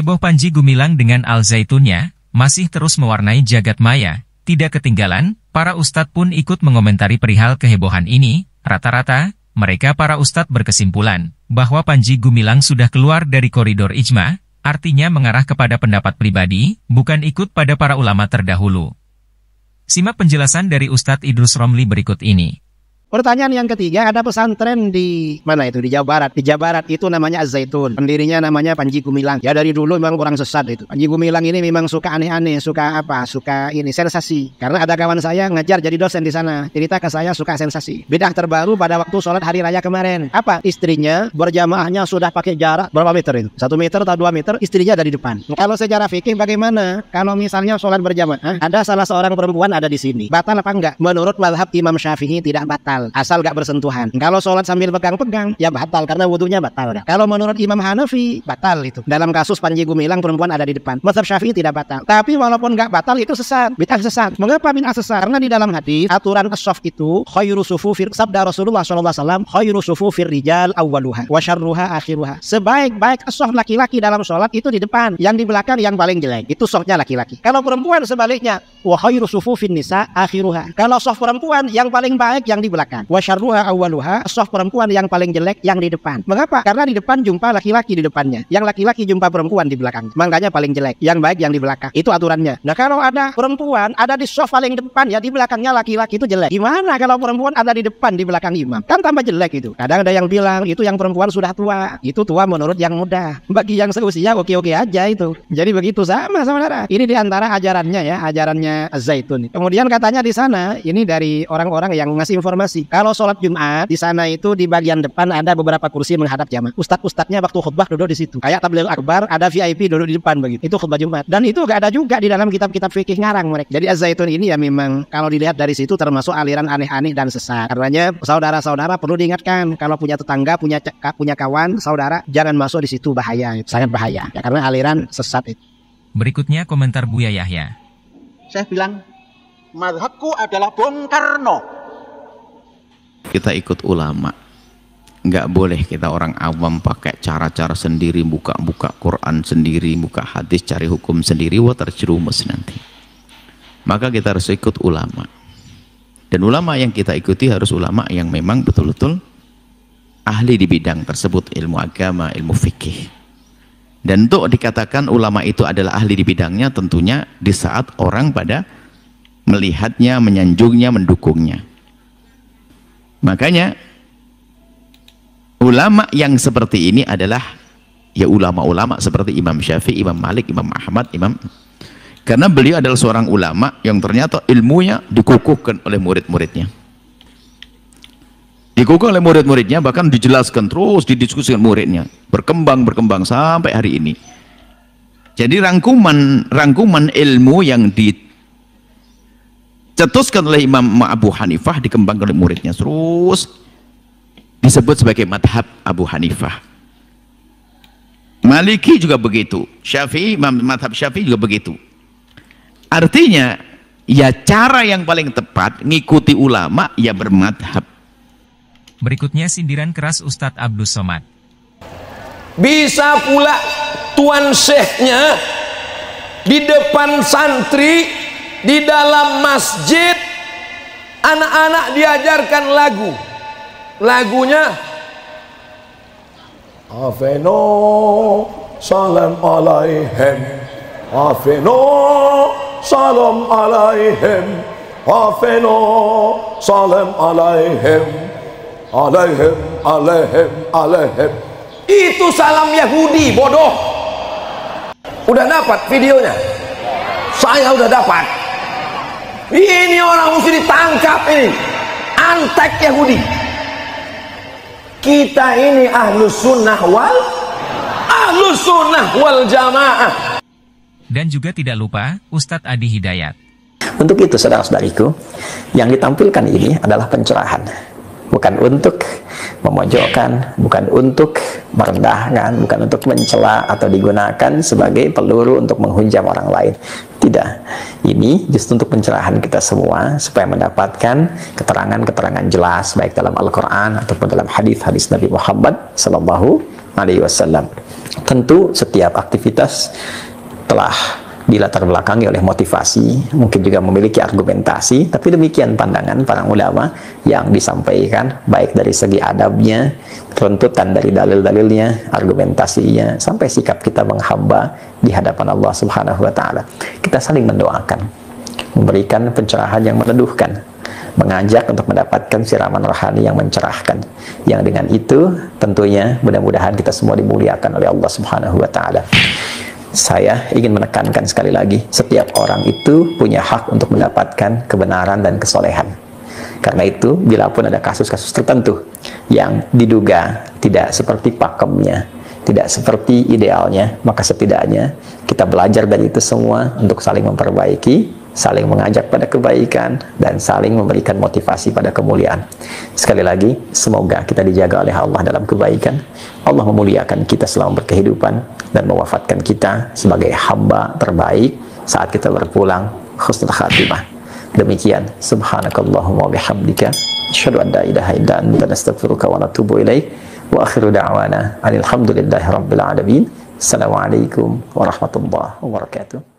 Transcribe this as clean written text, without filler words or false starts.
Heboh Panji Gumilang dengan Al-Zaitunnya masih terus mewarnai jagat maya. Tidak ketinggalan, para ustadz pun ikut mengomentari perihal kehebohan ini. Rata-rata, mereka para ustadz berkesimpulan bahwa Panji Gumilang sudah keluar dari koridor ijma, artinya mengarah kepada pendapat pribadi, bukan ikut pada para ulama terdahulu. Simak penjelasan dari Ustadz Idrus Romli berikut ini. Pertanyaan yang ketiga, ada pesantren di mana itu? Di Jawa Barat. Di Jawa Barat itu namanya Az-Zaitun. Pendirinya namanya Panji Gumilang. Ya dari dulu memang orang sesat itu. Panji Gumilang ini memang suka aneh-aneh, suka ini sensasi. Karena ada kawan saya ngajar jadi dosen di sana. Cerita ke saya suka sensasi. Bidah terbaru pada waktu sholat hari raya kemarin. Apa? Istrinya berjamaahnya sudah pakai jarak berapa meter itu? 1 meter atau 2 meter, istrinya ada di depan. Kalau secara fikih bagaimana? Kalau misalnya sholat berjamaah, ada salah seorang perempuan ada di sini. Batal apa enggak? Menurut mazhab Imam Syafi'i tidak batal. Asal gak bersentuhan. Kalau sholat sambil pegang-pegang, ya batal karena wudunya batal. Kalau menurut Imam Hanafi, batal itu. Dalam kasus Panji Gumilang, perempuan ada di depan. Mazhab Syafi'i tidak batal. Tapi walaupun gak batal, itu sesat. Bid'ah sesat. Mengapa bid'ah sesat? Karena di dalam hadis aturan as-shaf itu khairu sufufir, sabda Rasulullah SAW, khairu sufufir rijal awwaluha wa syarruha akhiruha. Sebaik-baik as-shaf laki-laki dalam sholat itu di depan. Yang di belakang yang paling jelek. Itu shafnya laki-laki. Kalau perempuan sebaliknya, wa khairu sufufin nisa akhiruha. Kalau shaf perempuan yang paling baik yang di belakang. Wa syarruha awwaluha, shaf perempuan yang paling jelek yang di depan. Mengapa? Karena di depan jumpa laki-laki di depannya. Yang laki-laki jumpa perempuan di belakang. Makanya paling jelek. Yang baik yang di belakang. Itu aturannya. Nah, kalau ada perempuan ada di shaf paling depan, ya di belakangnya laki-laki itu jelek. Gimana kalau perempuan ada di depan di belakang imam? Kan tambah jelek itu. Kadang ada yang bilang itu yang perempuan sudah tua. Itu tua menurut yang muda. Bagi yang seusia oke-oke aja itu. Jadi begitu sama saudara. Ini di antara ajarannya ya, ajarannya Az-Zaitun. Kemudian katanya di sana, ini dari orang-orang yang ngasih informasi. Kalau sholat Jumat di sana itu di bagian depan ada beberapa kursi menghadap jamaah. Ustadz-ustadznya waktu khutbah duduk di situ. Kayak tabligh akbar ada VIP duduk di depan begitu. Itu khutbah Jumat. Dan itu gak ada juga di dalam kitab-kitab fikih ngarang mereka. Jadi Az-Zaitun ini ya memang kalau dilihat dari situ termasuk aliran aneh-aneh dan sesat. Karenanya saudara-saudara perlu diingatkan kalau punya tetangga, punya kawan, saudara jangan masuk di situ, bahaya. Sangat bahaya. Ya, karena aliran sesat itu. Berikutnya komentar Buya Yahya. Saya bilang mazhabku adalah Bung Karno. Kita ikut ulama. Nggak boleh kita orang awam pakai cara-cara sendiri, buka-buka Quran sendiri, buka hadis, cari hukum sendiri, wah terjerumus nanti. Maka kita harus ikut ulama. Dan ulama yang kita ikuti harus ulama yang memang betul-betul ahli di bidang tersebut, ilmu agama, ilmu fikih. Dan untuk dikatakan ulama itu adalah ahli di bidangnya, tentunya di saat orang pada melihatnya, menyanjungnya, mendukungnya. Makanya ulama yang seperti ini adalah ya ulama-ulama seperti Imam Syafi'i, Imam Malik, Imam Ahmad, karena beliau adalah seorang ulama yang ternyata ilmunya dikukuhkan oleh murid-muridnya. Dikukuhkan oleh murid-muridnya, bahkan dijelaskan terus, didiskusikan muridnya, berkembang sampai hari ini. Jadi rangkuman ilmu yang dicetuskan oleh Imam Abu Hanifah dikembangkan oleh muridnya, terus disebut sebagai madhab Abu Hanifah. Maliki juga begitu, Syafi'i, madhab Syafi'i juga begitu. Artinya ya cara yang paling tepat ngikuti ulama ya bermadhab. Berikutnya sindiran keras Ustadz Abdus Somad. Bisa pula tuan syekhnya di depan santri, di dalam masjid, anak-anak diajarkan lagunya Afeno salam alaihim, Afeno salam alaihim, Afeno salam alaihim, alaihim. Itu salam Yahudi, bodoh. Udah dapat videonya? Saya udah dapat. Ini orang mesti ditangkap ini. Antek Yahudi. Kita ini ahlus sunnah wal jamaah. Dan juga tidak lupa Ustadz Adi Hidayat. Untuk itu saudara-saudariku, yang ditampilkan ini adalah pencerahan, bukan untuk memojokkan, bukan untuk merendahkan, bukan untuk mencela atau digunakan sebagai peluru untuk menghujam orang lain. Tidak, ini justru untuk pencerahan kita semua supaya mendapatkan keterangan-keterangan jelas baik dalam Al-Quran ataupun dalam hadis-hadis Nabi Muhammad SAW. Tentu setiap aktivitas telah dilatar belakangi oleh motivasi, mungkin juga memiliki argumentasi, tapi demikian pandangan para ulama yang disampaikan, baik dari segi adabnya, runtutan dari dalil-dalilnya, argumentasinya, sampai sikap kita menghamba di hadapan Allah Subhanahu wa Ta'ala. Kita saling mendoakan, memberikan pencerahan yang meneduhkan, mengajak untuk mendapatkan siraman rohani yang mencerahkan, yang dengan itu tentunya mudah-mudahan kita semua dimuliakan oleh Allah Subhanahu wa Ta'ala. Saya ingin menekankan sekali lagi, setiap orang itu punya hak untuk mendapatkan kebenaran dan kesolehan. Karena itu, bila pun ada kasus-kasus tertentu yang diduga tidak seperti pakemnya, tidak seperti idealnya, maka setidaknya kita belajar dari itu semua untuk saling memperbaiki, saling mengajak pada kebaikan, dan saling memberikan motivasi pada kemuliaan. Sekali lagi, semoga kita dijaga oleh Allah dalam kebaikan. Allah memuliakan kita selama berkehidupan dan mewafatkan kita sebagai hamba terbaik saat kita berpulang husnul khatimah. Demikian, subhanakallahumma bihamdika asyhadu an la ilaha illa anta nastaghfiruka wa natubu ilaik wa akhiru da'wana alhamdulillahi rabbil alamin. Assalamualaikum warahmatullahi wabarakatuh.